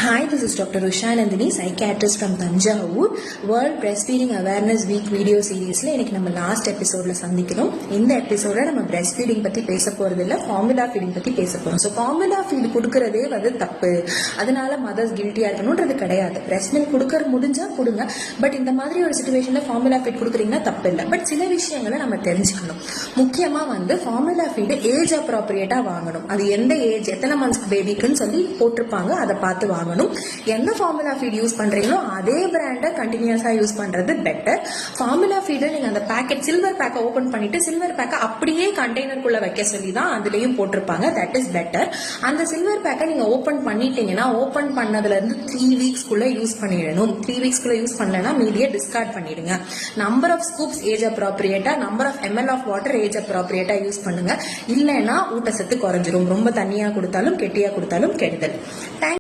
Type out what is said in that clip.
Hi, this is Dr. Usha Nandini, psychiatrist from Tanjavur. World Breastfeeding Awareness Week video சீரீஸ்ல இன்னைக்கு நம்ம last எபிசோட்ல சந்திக்கிறோம். இந்த எபிசோட்ல நம்ம பிரஸ்ட் ஃபீடிங் பத்தி பேச போறது இல்ல, ஃபார்முலா ஃபீடிங் பத்தி பேச போறோம். ஸோ ஃபார்முலா ஃபீட் கொடுக்கறதே தப்பு, அதனால மதர்ஸ் கில்ட்டியா இருக்கணும்ன்றது கிடையாது. பிரஸ்ட் மில்க் கொடுக்கற முடிஞ்சா கொடுங்க, பட் இந்த மாதிரி ஒரு சிச்சுவேஷன்ல ஃபார்முலா ஃபீட் கொடுக்குறீங்கன்னா தப்பு இல்லை. பட் சில விஷயங்களை நம்ம தெரிஞ்சுக்கணும். முக்கியமா ஃபார்முலா ஃபீட் ஏஜ் அப்ராப்ரியேட்டா வாங்கணும். அது எந்த ஏஜ், எத்தனை மந்த்ஸ் பேபிக்குன்னு சொல்லி போட்டிருப்பாங்க, அதை பார்த்து வாங்கணும். எந்த ஃபார்முலா ஃபீட் யூஸ் பண்றீங்களோ அதே பிராண்டை கண்டினியூஸா யூஸ் பண்றது பெட்டர். ஃபார்முலா ஃபீடை நீங்க அந்த பேக்கெட் சில்வர் பேக்கை ஓபன் பண்ணிட்டு சில்வர் பேக்கை அப்படியே கண்டெய்னருக்குள்ள வைக்க சொல்லி தான் அதுலயும் போட்டிருப்பாங்க. That is better. அந்த சில்வர் பேக்கை நீங்க ஓபன் பண்ணிட்டீங்கன்னா ஓபன் பண்ணதுல இருந்து 3 வீக்ஸ்க்குள்ள யூஸ் பண்ணிடணும். 3 வீக்ஸ்க்குள்ள யூஸ் பண்ணலன்னா மீடியா டிஸ்கார்ட் பண்ணிடுங்க. நம்பர் ஆஃப் ஸ்கூப்ஸ் ஏஜ் அப்ராப்ரியேட்டா, number of ml of water age அப்ராப்ரியேட்டா யூஸ் பண்ணுங்க. இல்லைன்னா ஊட்டச்சத்து குறைஞ்சிரும். ரொம்ப தண்ணியா கொடுத்தாலும் கெட்டியா கொடுத்தாலும் கெடுதல்.